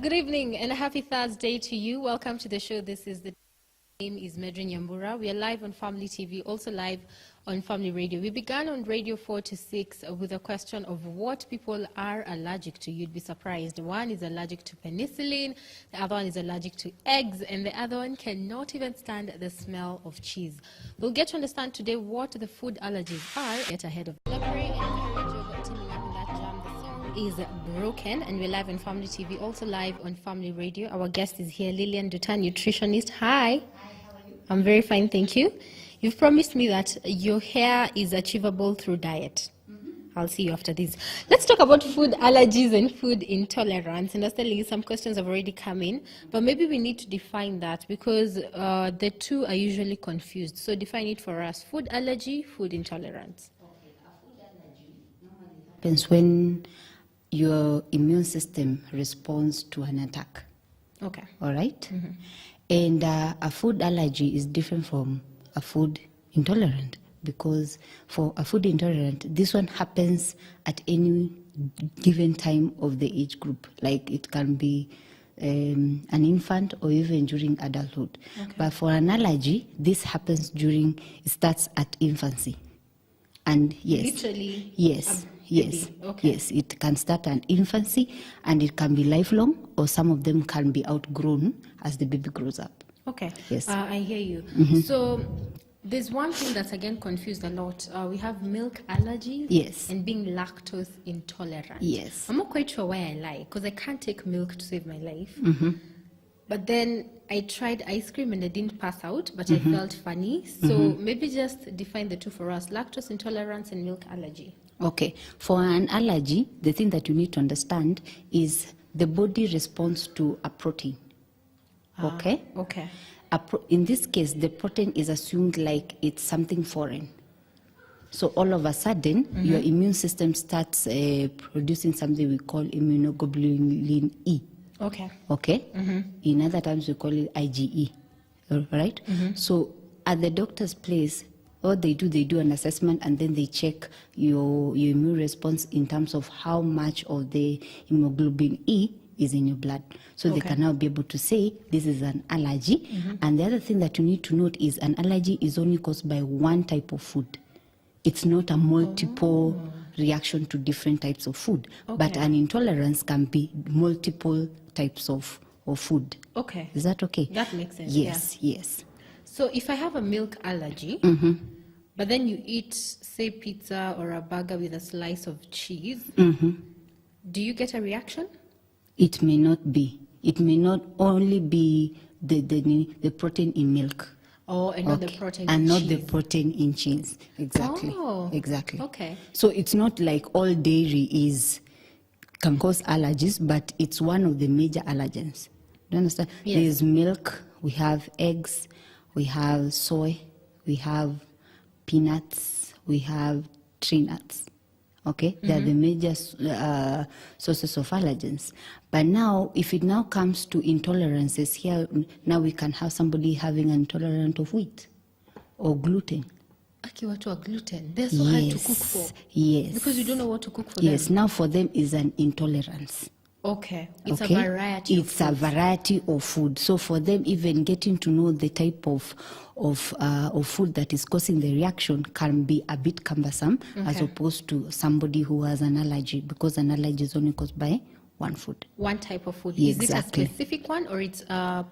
Good evening and a happy Thursday to you. Welcome to the show. This is the name is Medrin Yambura. We are live on Family TV, also live on Family Radio. We began on Radio 4 to 6 with a question of what people are allergic to. You'd be surprised. One is allergic to penicillin, the other one is allergic to eggs, and the other one cannot even stand the smell of cheese. We'll get to understand today what the food allergies are. Get ahead of is broken, and we're live on Family TV, also live on Family Radio. Our guest is here, Lillian Dutan, nutritionist. Hi. How are you? I'm very fine, thank you. You've promised me that your hair is achievable through diet. I'll see you after this. Let's talk about food allergies and food intolerance. And I was telling you some questions have already come in, but maybe we need to define that because the two are usually confused. So define it for us. Food allergy, food intolerance. Okay, a food allergy normally happens when your immune system responds to an attack. Okay. All right? And a food allergy is different from a food intolerant, because for a food intolerant, this one happens at any given time of the age group. Like it can be an infant or even during adulthood. Okay. But for an allergy, this happens it starts at infancy. And yes. Literally? Yes. Yes, okay. Yes, it can start at infancy and it can be lifelong, or some of them can be outgrown as the baby grows up. Okay, yes. I hear you. So there's one thing that's again confused a lot. We have milk allergies, yes, and being lactose intolerant. Yes. I'm not quite sure why I lie, because I can't take milk to save my life. But then I tried ice cream and I didn't pass out, but I felt funny. So maybe just define the two for us: lactose intolerance and milk allergy. Okay, for an allergy, the thing that you need to understand is the body responds to a protein. Okay? Okay. In this case, the protein is assumed like it's something foreign. So all of a sudden, your immune system starts producing something we call immunoglobulin E. Okay. Okay? In other times, we call it IgE. All right? So at the doctor's place, what they do an assessment, and then they check your immune response in terms of how much of the hemoglobin E is in your blood. So they can now be able to say this is an allergy. And the other thing that you need to note is an allergy is only caused by one type of food. It's not a multiple reaction to different types of food. But an intolerance can be multiple types of food. Okay. Is that okay? That makes sense. Yes, yes. So if I have a milk allergy, but then you eat, say, pizza or a burger with a slice of cheese, do you get a reaction? It may not be. It may not only be the protein in milk. Oh, and not the protein and in not cheese. the protein in cheese. Exactly. Oh, exactly. Okay. So it's not like all dairy can cause allergies, but it's one of the major allergens. Do you understand? Yes. There's milk, we have eggs, we have soy, we have peanuts, we have tree nuts. Okay, they're the major sources of allergens. But now, if it now comes to intolerances, here now we can have somebody having an intolerance of wheat or gluten. Okay, what are gluten? They're so hard to cook for. Yes. Because you don't know what to cook for them. Yes, now for them is an intolerance. Okay, it's a variety of It's a variety of food. So for them, even getting to know the type of food that is causing the reaction can be a bit cumbersome, as opposed to somebody who has an allergy, because an allergy is only caused by one food. One type of food. Exactly. Is it a specific one or it's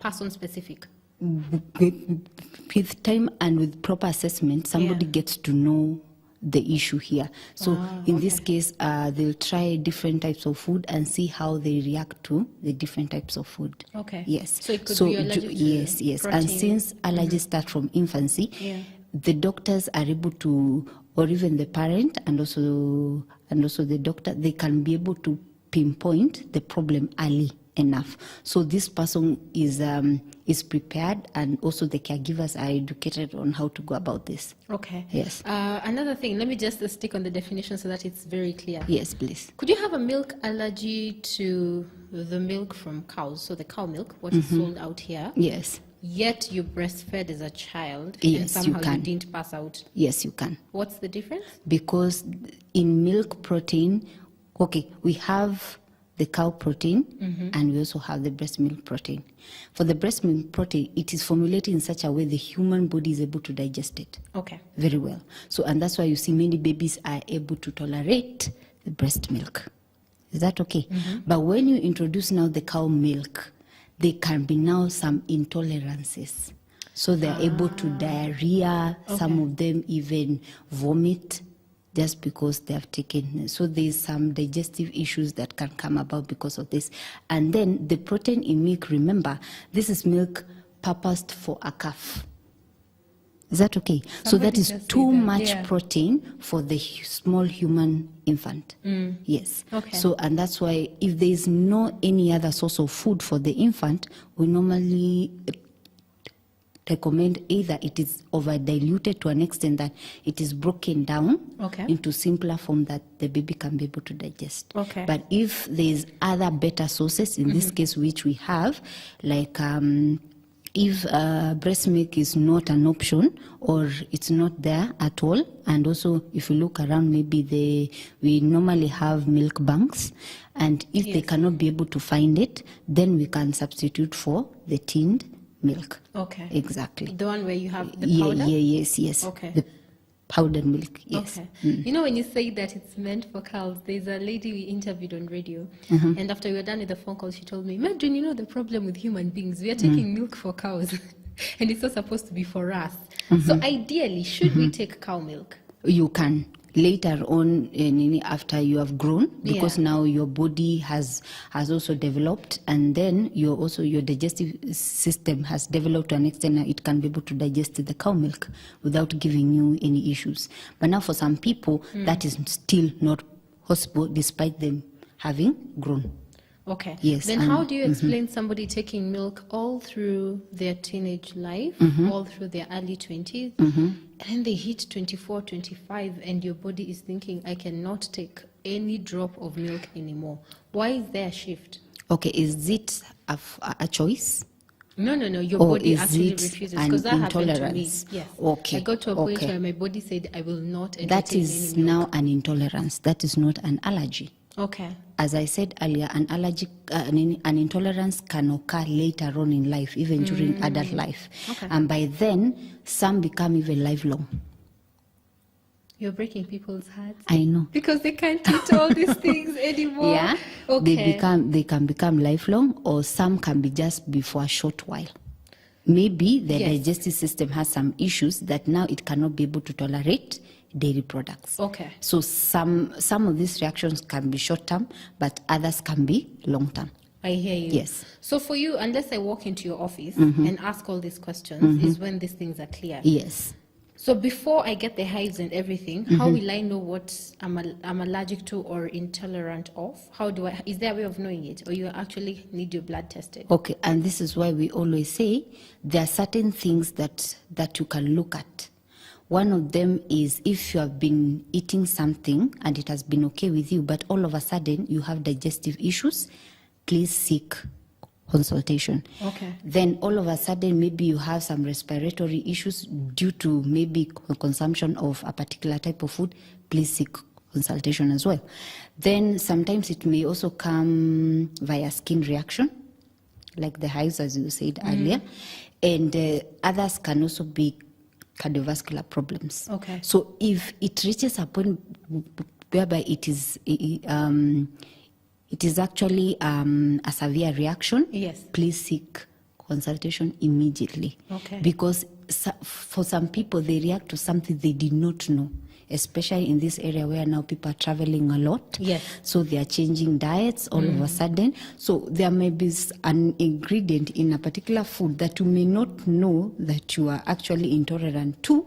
person specific? With time and with proper assessment, somebody gets to know the issue here. So in this case, they'll try different types of food and see how they react to the different types of food. Okay. Yes. So it could be allergic to yes. protein. And since allergies start from infancy, the doctors are able to, or even the parent and also the doctor, they can be able to pinpoint the problem early enough. So this person is prepared, and also the caregivers are educated on how to go about this. Okay. Yes. Another thing, let me just stick on the definition so that it's very clear. Yes, please. Could you have a milk allergy to the milk from cows, so the cow milk, what is sold out here? Yes. Yet you breastfed as a child, Yes, and you somehow you can. didn't pass out. Yes, you can. What's the difference? Because in milk protein, okay, we have the cow protein, and we also have the breast milk protein. For the breast milk protein, it is formulated in such a way the human body is able to digest it. Okay. Very well. So, and that's why you see many babies are able to tolerate the breast milk. Is that okay? But when you introduce now the cow milk, there can be now some intolerances. So they're able to diarrhea, some of them even vomit just because they have taken. So there's some digestive issues that can come about because of this. And then the protein in milk, remember, this is milk purposed for a calf. Is that okay? So that is too much protein for the small human infant. Yes. Okay. So, and that's why if there is no any other source of food for the infant, we normally recommend either it is over diluted to an extent that it is broken down into simpler form that the baby can be able to digest. Okay. But if there is other better sources, in this case which we have, like if breast milk is not an option or it's not there at all, and also if you look around, maybe we normally have milk banks, and if they cannot be able to find it, then we can substitute for the tinned milk. Okay. Exactly. The one where you have the powder? Yes. Okay. The powdered milk, yes. Okay. You know, when you say that it's meant for cows, there's a lady we interviewed on radio, and after we were done with the phone call, she told me, Imagine, you know the problem with human beings, we are taking milk for cows, and it's not supposed to be for us. So ideally, should we take cow milk? You can. Later on, after you have grown, because now your body has also developed, and then your digestive system has developed to an extent that it can be able to digest the cow milk without giving you any issues. But now for some people, that is still not possible despite them having grown. Okay. Yes. Then how do you explain somebody taking milk all through their teenage life, all through their early 20s, and then they hit 24, 25, and your body is thinking, I cannot take any drop of milk anymore? Why is there a shift? Okay, is it a choice? No. Your body actually refuses, because that happened to me. Intolerance? Yes. Okay. I got to a point where my body said, I will not entertain That is any milk. now an intolerance. That is not an allergy. Okay. As I said earlier, an intolerance can occur later on in life, even during adult life. Okay. And by then, some become even lifelong. You're breaking people's hearts. I know. Because they can't eat all these things anymore. Yeah. Okay. They can become lifelong, or some can be just for a short while. Maybe the digestive system has some issues that now it cannot be able to tolerate dairy products. Okay. So some of these reactions can be short term, but others can be long term. I hear you. Yes. So for you, unless I walk into your office and ask all these questions, is when these things are clear. Yes. So before I get the hives and everything, how will I know what I'm allergic to or intolerant of? Is there a way of knowing it, or you actually need your blood tested? Okay, and this is why we always say there are certain things that you can look at. One of them is if you have been eating something and it has been okay with you, but all of a sudden you have digestive issues, please seek consultation. Okay. Then all of a sudden maybe you have some respiratory issues due to maybe consumption of a particular type of food, please seek consultation as well. Then sometimes it may also come via skin reaction, like the hives, as you said earlier, and others can also be cardiovascular problems. Okay. So if it reaches a point whereby it is actually a severe reaction, yes, please seek consultation immediately. Okay. Because for some people, they react to something they did not know, especially in this area where now people are traveling a lot. Yes. So they are changing diets all of a sudden. So there may be an ingredient in a particular food that you may not know that you are actually intolerant to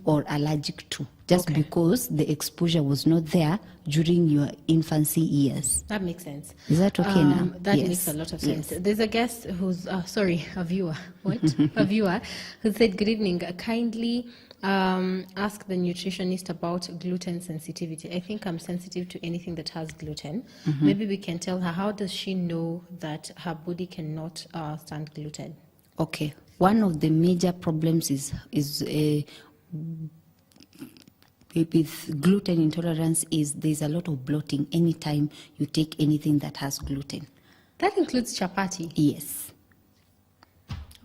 or allergic to, just because the exposure was not there during your infancy years. That makes sense. Is that okay now? That Yes. makes a lot of sense. Yes. There's a guest who's, a viewer. What? A viewer who said, good evening, kindly ask the nutritionist about gluten sensitivity. I think I'm sensitive to anything that has gluten. Maybe we can tell her, how does she know that her body cannot stand gluten? Okay. One of the major problems is with gluten intolerance is there's a lot of bloating anytime you take anything that has gluten. That includes chapati. Yes.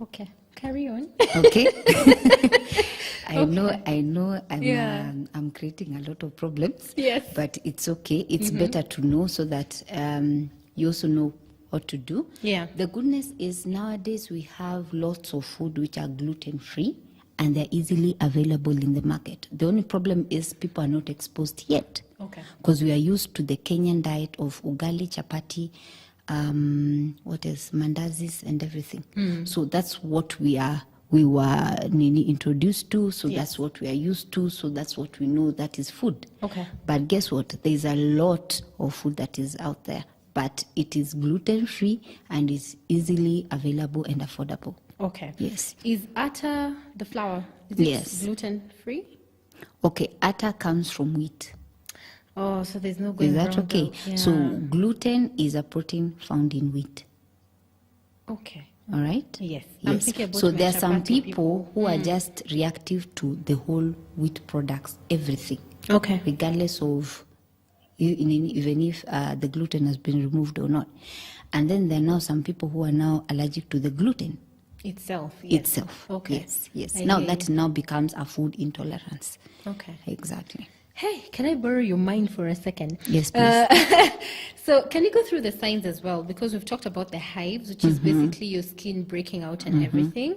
Okay, carry on. Okay. I know Yeah. I'm creating a lot of problems. Yes. But it's okay. It's better to know so that you also know what to do. Yeah. The goodness is nowadays we have lots of food which are gluten-free and they're easily available in the market. The only problem is people are not exposed yet. Okay. Because we are used to the Kenyan diet of ugali, chapati, what is mandazis and everything. So that's what we were introduced to, so Yes. that's what we are used to, so that's what we know that is food. Okay. But guess what? There's a lot of food that is out there, but it is gluten-free and is easily available and affordable. Okay. Yes. Is atta the flour? Is it Yes. gluten-free? Okay, atta comes from wheat. Oh, so there's no going Is that wrong okay? though. Yeah. So gluten is a protein found in wheat. Okay. All right? Yes. I'm Yes. thinking about So my there are some chapati people who are just reactive to the whole wheat products, everything, Okay. regardless of even if the gluten has been removed or not. And then there are now some people who are now allergic to the gluten Itself. Yes. itself. Okay. Yes, yes. I Now hear that you. now becomes a food intolerance. Okay. Exactly. Hey, can I borrow your mind for a second? Yes, please. So can you go through the signs as well? Because we've talked about the hives, which is basically your skin breaking out and everything.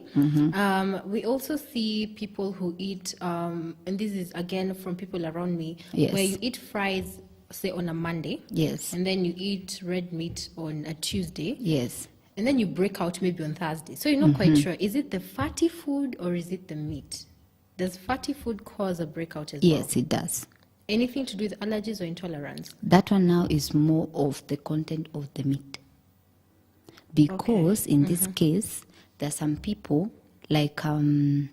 We also see people who eat, and this is again from people around me, Yes. where you eat fries, say on a Monday, Yes. and then you eat red meat on a Tuesday, Yes. and then you break out maybe on Thursday. So you're not quite sure, is it the fatty food or is it the meat? Does fatty food cause a breakout as well? Yes, it does. Anything to do with allergies or intolerance? That one now is more of the content of the meat. Because in this case, there are some people, like when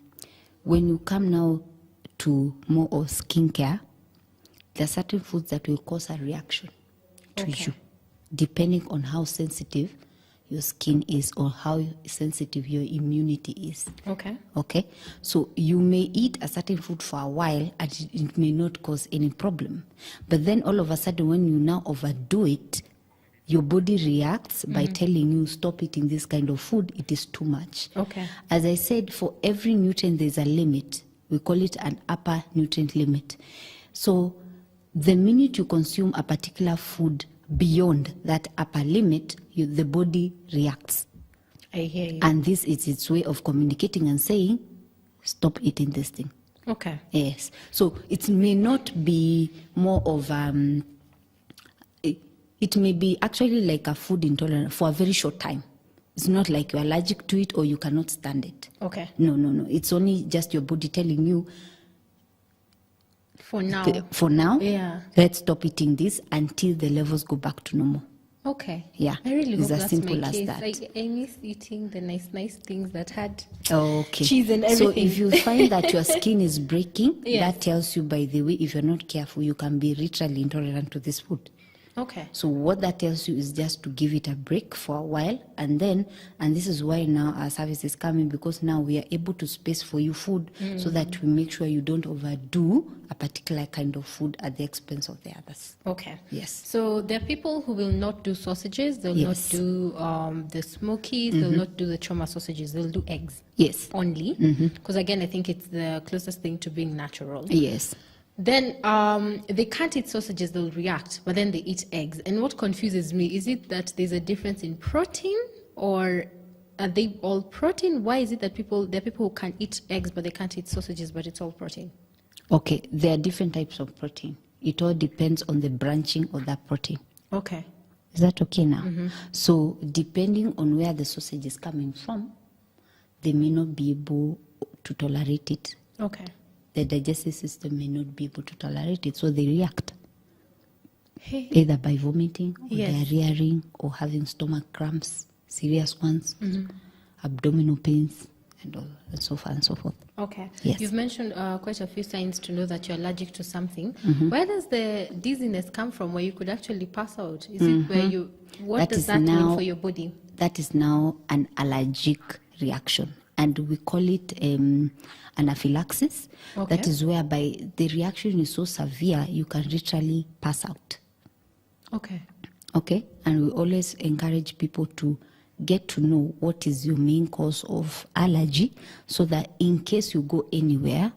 you come now to more of skincare, there are certain foods that will cause a reaction to Okay. you, depending on how sensitive your skin is or how sensitive your immunity is. Okay. Okay, so you may eat a certain food for a while and it may not cause any problem. But then all of a sudden, when you now overdo it, your body reacts by telling you, stop eating this kind of food, it is too much. Okay. As I said, for every nutrient, there's a limit. We call it an upper nutrient limit. So the minute you consume a particular food beyond that upper limit, the body reacts. I hear you. And this is its way of communicating and saying, stop eating this thing. Okay. Yes. So it may not be more of, it may be actually like a food intolerance for a very short time. It's not like you're allergic to it or you cannot stand it. Okay. No. It's only just your body telling you, For now. for now, Yeah. let's stop eating this until the levels go back to normal. Okay. Yeah. I really It's hope as that's simple my as case. that. I miss eating the nice things that had Okay. cheese and So everything. if you find that your skin is breaking, Yes. that tells you, by the way, if you're not careful, you can be literally intolerant to this food. Okay. So what that tells you is just to give it a break for a while, and this is why now our service is coming, because now we are able to space for you food so that we make sure you don't overdo a particular kind of food at the expense of the others. Okay. Yes. So there are people who will not do sausages. They'll Yes. not do the smokies. They'll not do the choma sausages. They'll do eggs Yes. only. Because again, I think it's the closest thing to being natural. Yes. Then they can't eat sausages, they'll react, but then they eat eggs. And what confuses me, is it that there's a difference in protein, or are they all protein? Why is it that there are people who can eat eggs but they can't eat sausages, but it's all protein? Okay, there are different types of protein. It all depends on the branching of that protein. Okay. Is that okay now? So depending on where the sausage is coming from, they may not be able to tolerate it. Okay. The digestive system may not be able to tolerate it, so they react. Hey. Either by vomiting, or Yes. diarrheaing, or having stomach cramps, serious ones, abdominal pains, and so far and so forth. Okay. Yes. You've mentioned quite a few signs to know that you're allergic to something. Where does the dizziness come from, where you could actually pass out? Is it what That does is that mean now- for your body? That is now an allergic reaction. and we call it anaphylaxis. Okay. That is whereby the reaction is so severe you can literally pass out. Okay. Okay, and we always encourage people to get to know what is your main cause of allergy, so that in case you go anywhere,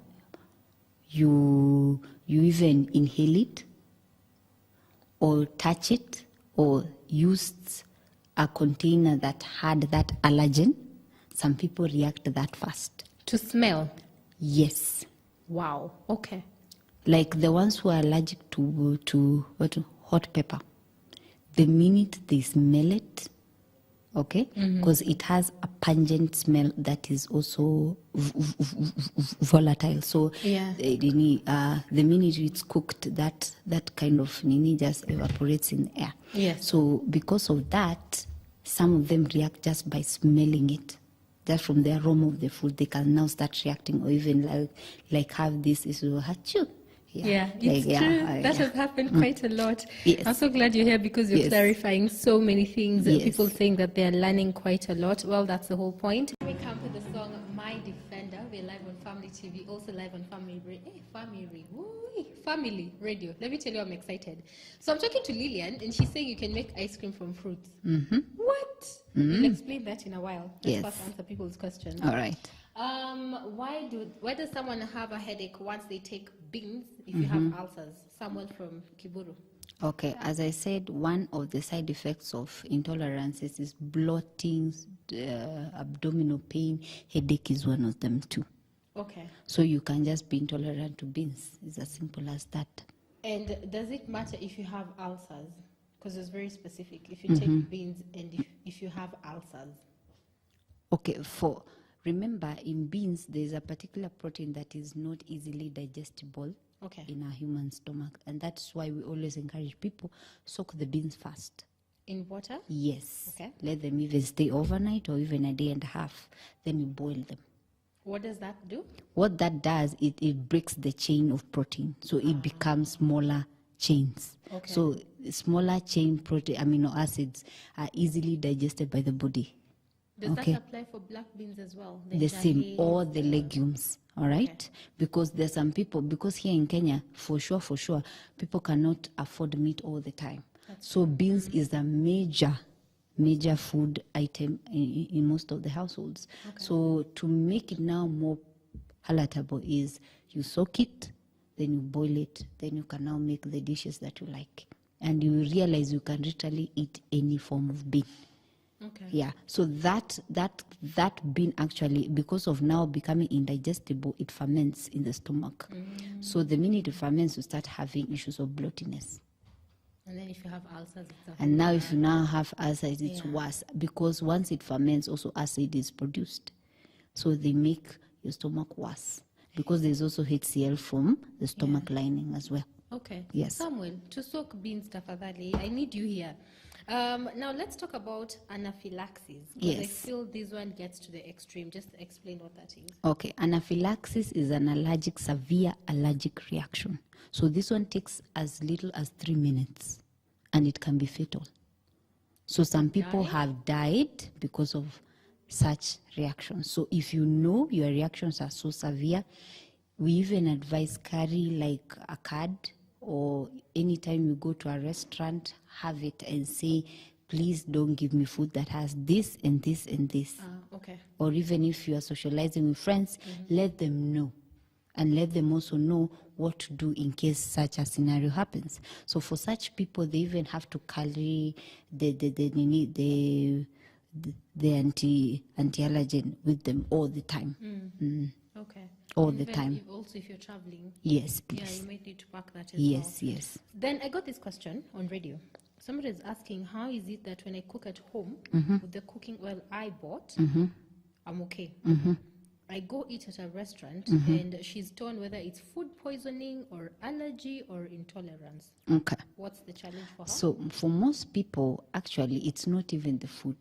you even inhale it or touch it or use a container that had that allergen. Some people react that fast. To smell? Yes. Wow. Okay. Like the ones who are allergic to hot pepper. The minute they smell it, okay, because it has a pungent smell that is also volatile. So Yeah. the minute it's cooked, that kind of nini just evaporates in the air. Yes. So because of that, some of them react just by smelling it. Just from the aroma of the food, they can now start reacting, or even like have this issue, achoo. Yeah, it's true. That has happened quite a lot. Yes. I'm so glad you're here because you're Yes. clarifying so many things. Yes. People saying that they're learning quite a lot. Well, that's the whole point. We come to the song My Defender. We're live on Family TV, also live on Family Radio. Let me tell you, I'm excited. So I'm talking to Lillian, and she's saying you can make ice cream from fruits. Mm-hmm. What? We'll explain that in a while. Let's Yes. first answer people's questions. All right. Why does someone have a headache once they take beans if you have ulcers? Someone from Kiburu. Okay, as I said, one of the side effects of intolerances is bloating, abdominal pain, headache is one of them too. Okay. So you can just be intolerant to beans. It's as simple as that. And does it matter if you have ulcers? Because it's very specific. If you take beans and if you have ulcers. Okay, remember in beans there's a particular protein that is not easily digestible in our human stomach, and that's why we always encourage people soak the beans first. In water? Yes. Okay. Let them even stay overnight or even a day and a half. Then you boil them. What does that do? What that does, it breaks the chain of protein, so it becomes smaller chains. Okay. So smaller chain protein amino acids are easily digested by the body. Does that apply for black beans as well? The same, all the legumes, all right? Because there's some people, because here in Kenya, for sure, people cannot afford meat all the time. So beans is a major food item in most of the households. So to make it now more palatable is you soak it, then you boil it, then you can now make the dishes that you like. And you realize you can literally eat any form of bean. Okay. Yeah, so that bean actually, because of now becoming indigestible, it ferments in the stomach. So the minute it ferments, you start having issues of bloatiness. And then if you have ulcers, it's and now if you now have acid, it's worse, because once it ferments, also acid is produced. So they make your stomach worse, because there's also HCl from the stomach lining as well. Okay. Yes. Samuel, to soak beans, tafadhali, I need you here. Now let's talk about anaphylaxis. Because I feel this one gets to the extreme. Just explain what that is. Okay, anaphylaxis is an severe allergic reaction. So this one takes as little as 3 minutes, and it can be fatal. So some people have died because of such reactions. So if you know your reactions are so severe, we even advise carry like a card, or anytime you go to a restaurant, have it and say, please don't give me food that has this and this and this. Okay. Or even if you are socializing with friends, let them know. And let them also know what to do in case such a scenario happens. So for such people, they even have to carry the anti-allergen with them all the time. Okay. All the time. Also, if you're traveling. Yes, Yeah, please. you might need to pack that as well. Yes. Then I got this question on radio. Somebody is asking, how is it that when I cook at home with the cooking oil I bought, I'm okay? I go eat at a restaurant and she's told whether it's food poisoning or allergy or intolerance. Okay. What's the challenge for her? So for most people, actually, it's not even the food.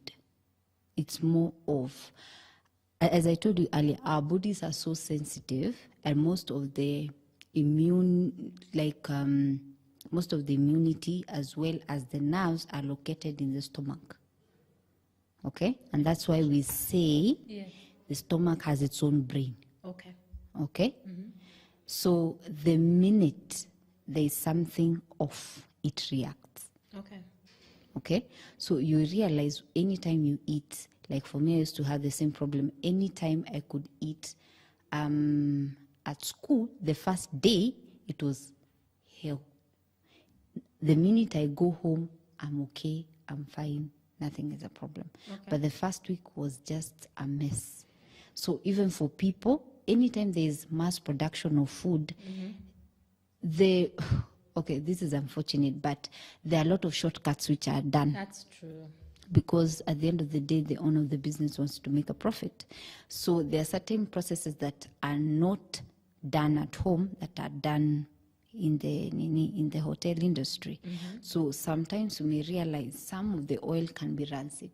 It's more of, as I told you earlier, our bodies are so sensitive, and most of the immunity as well as the nerves are located in the stomach. Okay? And that's why we say the stomach has its own brain. Okay. Okay? So the minute there is something off, it reacts. Okay. Okay? So you realize anytime you eat, like for me, I used to have the same problem. Anytime I could eat at school, the first day, it was hell. The minute I go home, I'm okay, I'm fine, nothing is a problem. Okay. But the first week was just a mess. So even for people, anytime there is mass production of food, okay, this is unfortunate, but there are a lot of shortcuts which are done. That's true. Because at the end of the day, the owner of the business wants to make a profit. So there are certain processes that are not done at home that are done in the hotel industry. So sometimes you may realize some of the oil can be rancid.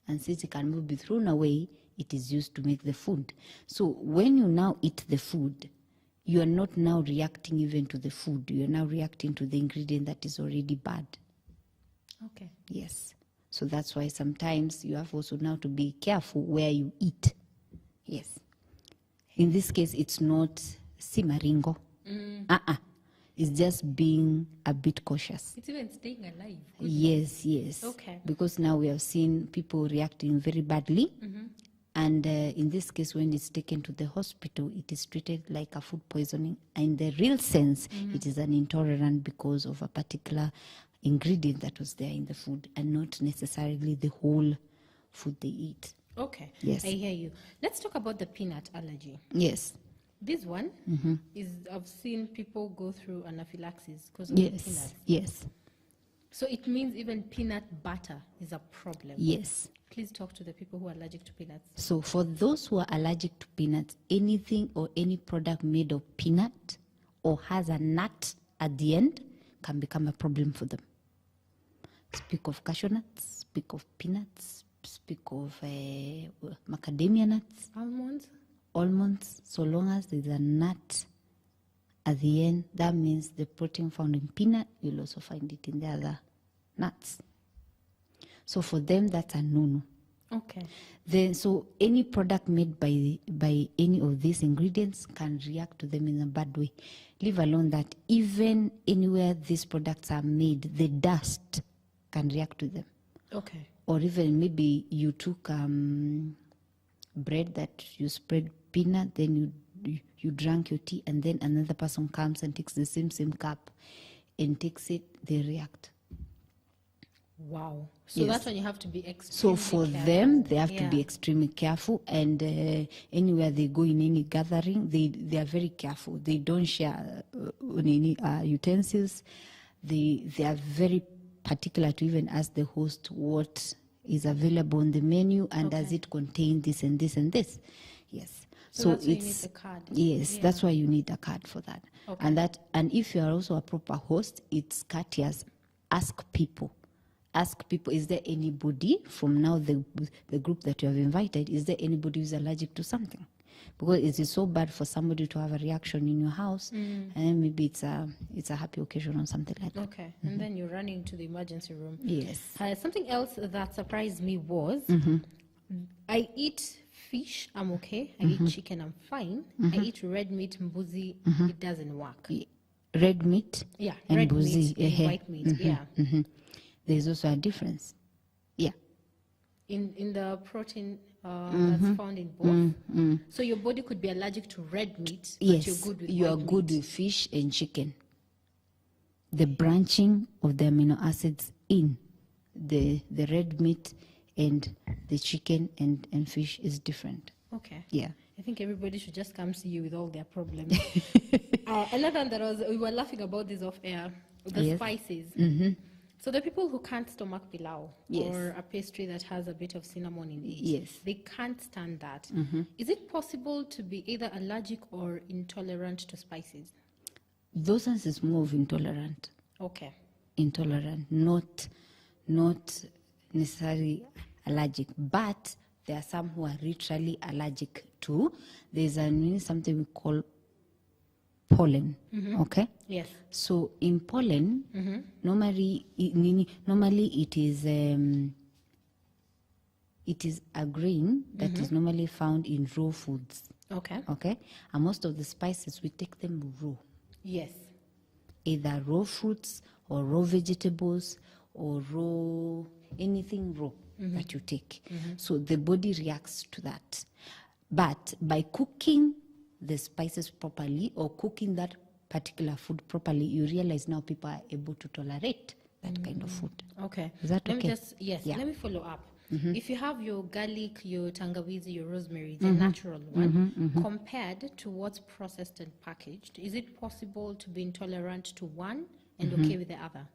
And since it can be thrown away, it is used to make the food. So when you now eat the food, you are not now reacting even to the food. You are now reacting to the ingredient that is already bad. Okay. Yes. So that's why sometimes you have also now to be careful where you eat. Yes. In this case, it's not simaringo. It's just being a bit cautious. It's even staying alive. Yes, yes. Okay. Because now we have seen people reacting very badly. And in this case, when it's taken to the hospital, it is treated like a food poisoning. In the real sense, it is an intolerant because of a particular ingredient that was there in the food and not necessarily the whole food they eat. Okay. Yes. I hear you. Let's talk about the peanut allergy. Yes. This one is, I've seen people go through anaphylaxis because of the Yes. peanuts. Yes. So it means even peanut butter is a problem. Yes. Please talk to the people who are allergic to peanuts. So for those who are allergic to peanuts, anything or any product made of peanut or has a nut at the end can become a problem for them. Speak of cashew nuts, speak of peanuts, speak of macadamia nuts, almonds. So long as there's a nut at the end, that means the protein found in peanut, you'll also find it in the other nuts. So for them, that's a no-no. Okay. Then, so any product made by any of these ingredients can react to them in a bad way. Leave alone that even anywhere these products are made, the dust can react to them. Okay. Or even maybe you took bread that you spread peanut, then you drank your tea, and then another person comes and takes the same cup and takes it, they react. Wow. So Yes. that's when you have to be extremely So for careful. them, they have to be extremely careful, and anywhere they go in any gathering, they are very careful. They don't share on any utensils. They are very particular to even ask the host what is available on the menu and does it contain this and this and this. Yes. So that's why you need the card. Yes, that's why you need a card for that. Okay. And if you are also a proper host, it's courteous. Ask people, is there anybody from now the group that you have invited, is there anybody who's allergic to something? Because it is so bad for somebody to have a reaction in your house, and then maybe it's a happy occasion or something like that. Okay. And then you're running to the emergency room. Yes. Something else that surprised me was I eat fish, I'm okay. I eat chicken, I'm fine. I eat red meat, mbuzi, it doesn't work. Red meat, Yeah, and red mbuzi, meat and white meat. Yeah. There's also a difference. Yeah. In the protein that's found in both. So your body could be allergic to red meat, but Yes, you're good with you are white good meat. with fish and chicken. The branching of the amino acids in the red meat and the chicken and fish is different. Okay. Yeah. I think everybody should just come see you with all their problems. Another one that we were laughing about this off air, the spices. So the people who can't stomach pilau or a pastry that has a bit of cinnamon in it, they can't stand that. Is it possible to be either allergic or intolerant to spices? Those ones is more of intolerant. Okay. Intolerant, not necessarily allergic, but there are some who are literally allergic to. There's something we call pollen. Okay. Yes. So in pollen, normally it is it is a grain that is normally found in raw foods. Okay. Okay? And most of the spices, we take them raw. Yes. Either raw fruits or raw vegetables or anything raw that you take. So the body reacts to that. But by cooking the spices properly or cooking that particular food properly, you realize now people are able to tolerate that kind of food. Okay. Is that Let okay? me just, yes, Yeah. let me follow up. If you have your garlic, your tangawizi, your rosemary, the natural one, compared to what's processed and packaged, is it possible to be intolerant to one and okay with the other?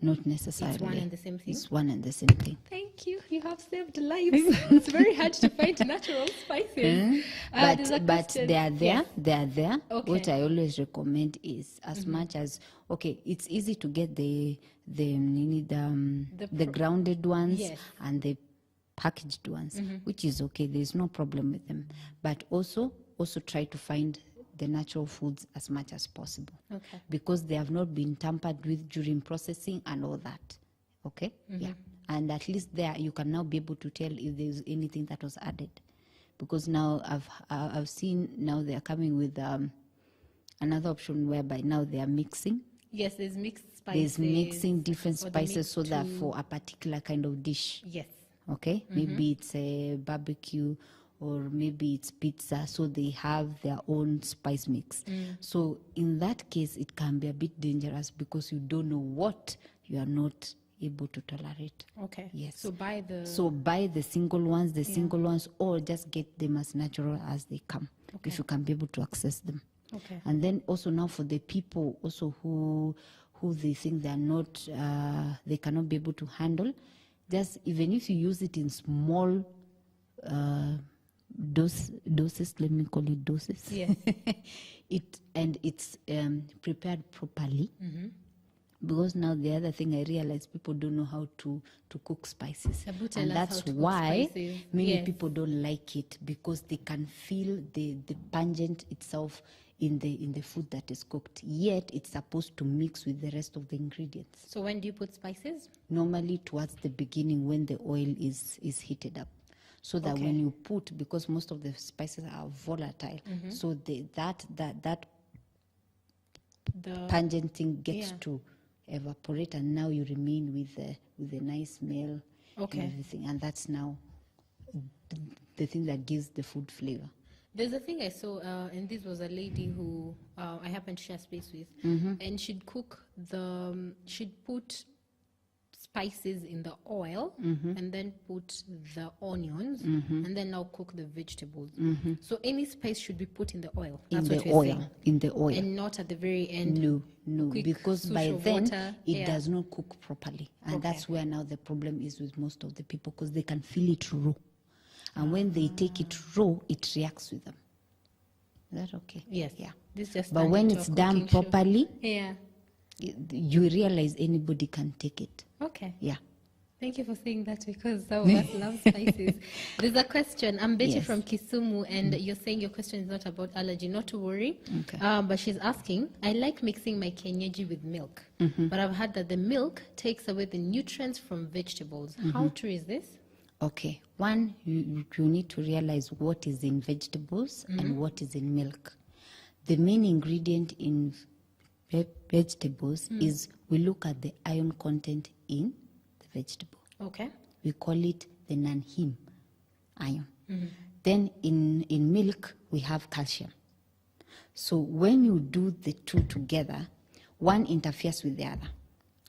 Not necessarily. It's one and the same thing? It's one and the same thing. Thank you. You have saved lives. It's very hard to find natural spices. There's a But question. they are there. Yes. They are there. Okay. What I always recommend is as much as it's easy to get the grounded ones Yes. and the packaged ones, which is okay. There's no problem with them. But also try to find the natural foods as much as possible. Okay. Because they have not been tampered with during processing and all that. Okay? Yeah. And at least there you can now be able to tell if there's anything that was added. Because now I've seen now they are coming with another option whereby now they are mixing. Yes, there's mixed spices. There's mixing different or the spices mix so that too. for a particular kind of dish. Yes. Okay? Maybe it's a barbecue or maybe it's pizza, so they have their own spice mix. So in that case, it can be a bit dangerous because you don't know what you are not able to tolerate. Okay. Yes. So buy the... So buy the single ones, or just get them as natural as they come, if you can be able to access them. Okay. And then also now for the people also who they think they are not, they cannot be able to handle, just even if you use it in small doses, let me call it doses. Yes. It's prepared properly. Because now the other thing I realize, people don't know how to cook spices. Abu, tell And us that's how to cook why spices. many Yes. people don't like it, because they can feel the pungent itself in the food that is cooked. Yet it's supposed to mix with the rest of the ingredients. So when do you put spices? Normally towards the beginning when the oil is heated up. So that Okay. when you put, because most of the spices are volatile, so that The pungent thing gets Yeah. to evaporate, and now you remain with the nice smell Okay. and everything, and that's now the thing that gives the food flavor. There's a thing I saw, and this was a lady who I happened to share space with, and she'd cook she'd put spices in the oil, and then put the onions, and then now cook the vegetables. So any spice should be put in the oil. That's what you're saying. In the oil. And not at the very end. No, quick because swoosh by of then water. it Yeah. does not cook properly, and Okay. that's where now the problem is with most of the people, because they can feel it raw, and when they take it raw, it reacts with them. Is that okay? Yes. Yeah. This just But turned when into it's a done cooking show. properly, Yeah. you realize anybody can take it. Okay. Yeah. Thank you for saying that, because some of us love spices. There's a question. I'm Betty Yes. from Kisumu, and you're saying your question is not about allergy. Not to worry. Okay. But she's asking, I like mixing my kienyeji with milk, but I've heard that the milk takes away the nutrients from vegetables. How true is this? Okay. One, you need to realize what is in vegetables and what is in milk. The main ingredient in vegetables is, we look at the iron content in the vegetable. Okay. We call it the non-heme iron. Then in milk, we have calcium. So when you do the two together, one interferes with the other.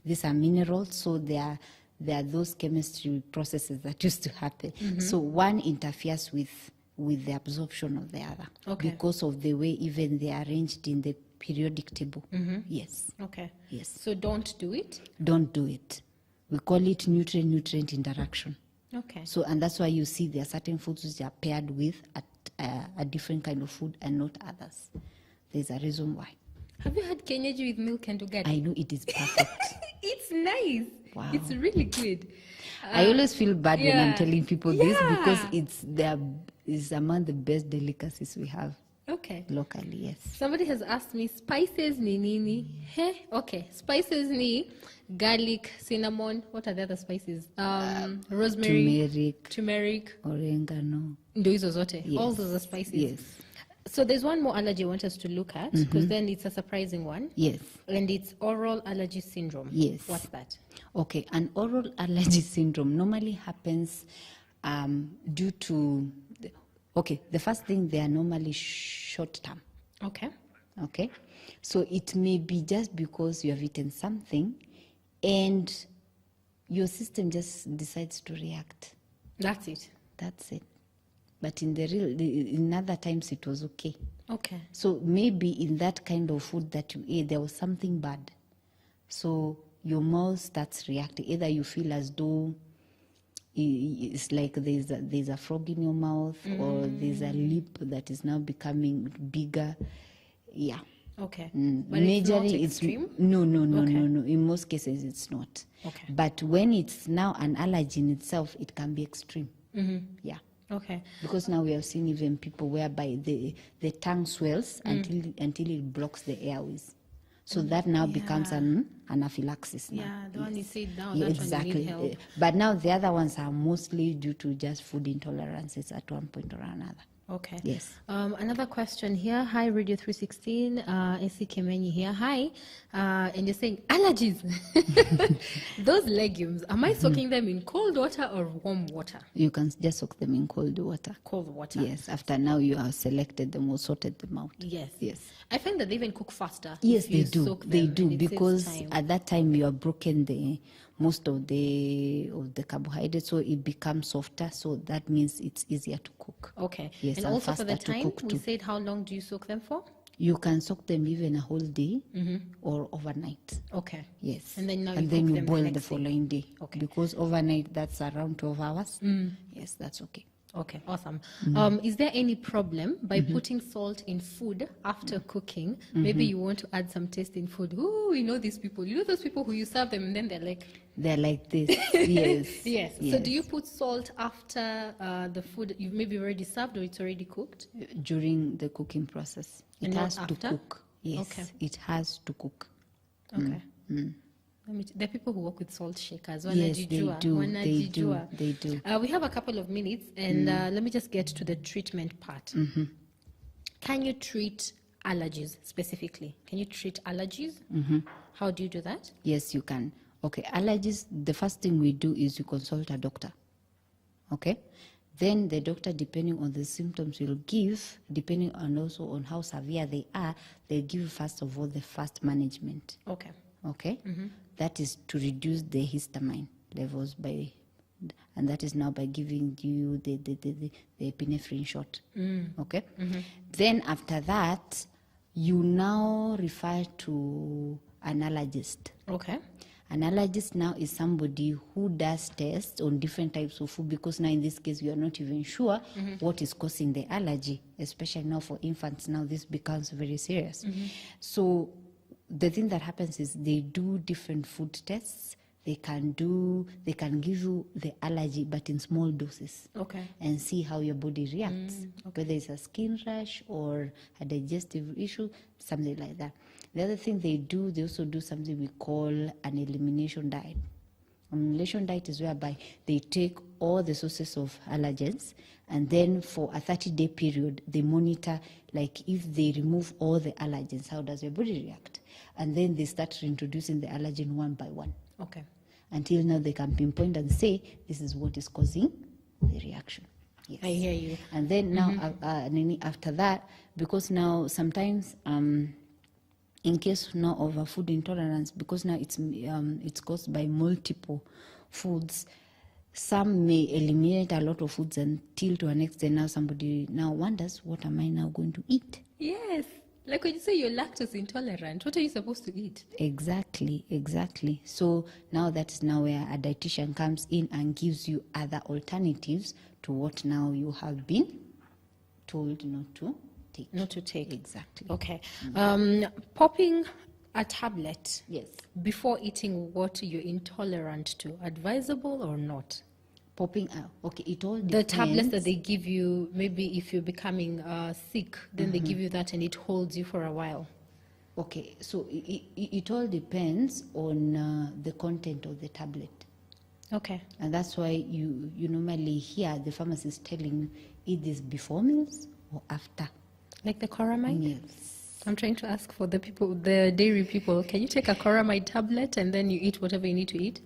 These are minerals, so they are those chemistry processes that used to happen. So one interferes with the absorption of the other, Okay. because of the way even they are arranged in the periodic table. Yes. Okay. Yes. So don't do it. Don't do it. We call it nutrient interaction. Okay. So, and that's why you see there are certain foods which are paired with a different kind of food and not others. There's a reason why. Have you had kienyeji with milk and ugali? I know it is perfect. It's nice. Wow. It's really good. I always feel bad when I'm yeah. telling people this, because Yeah. it's among the best delicacies we have. Okay. Locally, yes. Somebody has asked me, spices ni nini? Hey, okay. Spices ni garlic, cinnamon. What are the other spices? Rosemary, turmeric, oregano. Ndo hizo zote. Yes. All those are spices. Yes. So there's one more allergy I want us to look at, because then it's a surprising one. Yes. And it's oral allergy syndrome. Yes. What's that? Okay, an oral allergy syndrome normally happens due to, the first thing, they are normally short term. Okay. Okay, so it may be just because you have eaten something and your system just decides to react. That's it. That's it. But in other times it was okay. Okay. So maybe in that kind of food that you ate, there was something bad. So your mouth starts reacting. Either you feel as though it's like there's a frog in your mouth, or there's a lip that is now becoming bigger. Yeah. Okay. But majorly it's not extreme? No. Okay. In most cases, it's not. Okay. But when it's now an allergy in itself, it can be extreme. Yeah. Okay. Because now we have seen even people whereby the tongue swells until it blocks the airways. So that now becomes an anaphylaxis now. Yeah, the one you said now, Yeah, that's exactly. when you need help. But now the other ones are mostly due to just food intolerances at one point or another. Okay. Yes. Another question here. Hi, Radio 316. AC Kemenyi here. Hi. And you're saying allergies. Those legumes, am I soaking them in cold water or warm water? You can just soak them in cold water. Cold water. Yes. After now you have selected them or sorted them out. Yes. Yes. I find that they even cook faster. Yes, if they you do. soak They them, do, and it saves because time. at that time you have broken most of the carbohydrates, so it becomes softer. So that means it's easier to cook. Okay. Yes, and and also for the faster to time, cook we too. said how long do you soak them for? You can soak them even a whole day or overnight. Okay. Yes. And then now and you then cook you them the boil next the day. following day. Okay. Because overnight, that's around 12 hours. Yes, that's okay. Okay, awesome. Is there any problem by putting salt in food after cooking? Maybe you want to add some taste in food. Ooh, we know these people. You know those people who you serve them and then they're like... They're like this. Yes. Yes. Yes. So do you put salt after the food you've maybe already served or it's already cooked? During the cooking process. It And not has to after? cook. Yes. Okay. It has to cook. Okay. There are people who work with salt shakers. Yes, they do. Wanajijua. They do. We have a couple of minutes, and let me just get to the treatment part. Can you treat allergies specifically? Can you treat allergies? How do you do that? Yes, you can. Okay, allergies, the first thing we do is you consult a doctor. Okay? Then the doctor, depending on the symptoms will give, depending on also on how severe they are, they give first of all the first management. Okay. Okay? That is to reduce the histamine levels and that is now by giving you the epinephrine shot. Okay? Then after that, you now refer to an allergist. Okay. An allergist now is somebody who does tests on different types of food, because now in this case we are not even sure what is causing the allergy, especially now for infants. Now this becomes very serious. So the thing that happens is they do different food tests. They can give you the allergy, but in small doses. Okay. And see how your body reacts. Whether it's a skin rash or a digestive issue, something like that. The other thing they also do something we call an elimination diet. An elimination diet is whereby they take all the sources of allergens, and then for a 30-day period, they monitor, like if they remove all the allergens, how does your body react? And then they start reintroducing the allergen one by one. Okay. Until now they can pinpoint and say, this is what is causing the reaction. Yes. I hear you. And then now, after that, because now sometimes, in case now of a food intolerance, because now it's caused by multiple foods, some may eliminate a lot of foods until to an extent now somebody now wonders, what am I now going to eat? Yes. Like when you say you're lactose intolerant, what are you supposed to eat? Exactly. So now that is now where a dietitian comes in and gives you other alternatives to what now you have been told not to take. Not to take. Exactly. Okay. Popping a tablet Yes. before eating what you're intolerant to, advisable or not? Popping out. Okay, it all depends. The tablets that they give you, maybe if you're becoming sick, then they give you that and it holds you for a while. Okay, so it all depends on the content of the tablet. Okay. And that's why you normally hear the pharmacist telling you, eat this before meals or after Like the Coramide? meals. I'm trying to ask for the people, the dairy people, can you take a Coramide tablet and then you eat whatever you need to eat?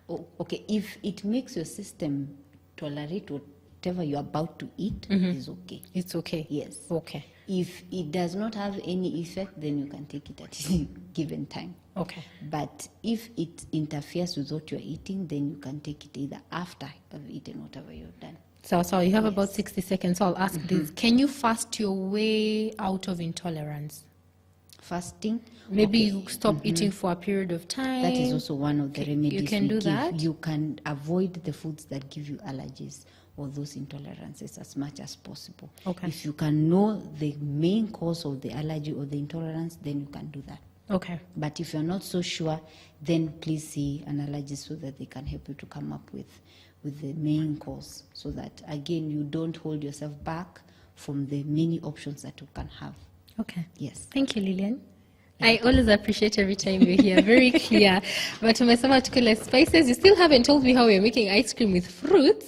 Oh, okay, if it makes your system tolerate whatever you're about to eat, it's okay. It's okay. Yes. Okay. If it does not have any effect, then you can take it at any given time. Okay. But if it interferes with what you're eating, then you can take it either after you've eaten whatever you've done. So you have about 60 seconds. So I'll ask this. Can you fast your way out of intolerance? Fasting. Maybe okay. you stop eating for a period of time. That is also one of the remedies you can we do give. that? You can avoid the foods that give you allergies or those intolerances as much as possible. Okay. If you can know the main cause of the allergy or the intolerance, then you can do that. Okay. But if you're not so sure, then please see an allergist so that they can help you to come up with the main cause, so that, again, you don't hold yourself back from the many options that you can have. Okay. Yes. Thank you, Lillian. I always appreciate every time you're here. Very clear. But tumesema tukule spices. You still haven't told me how you're making ice cream with fruits.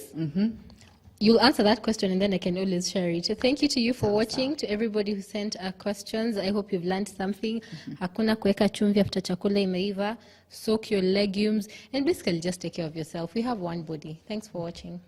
You'll answer that question and then I can always share it. So thank you to you for watching, to everybody who sent questions. I hope you've learned something. Hakuna kuweka chumvi after chakula imeiva. Soak your legumes. And basically just take care of yourself. We have one body. Thanks for watching.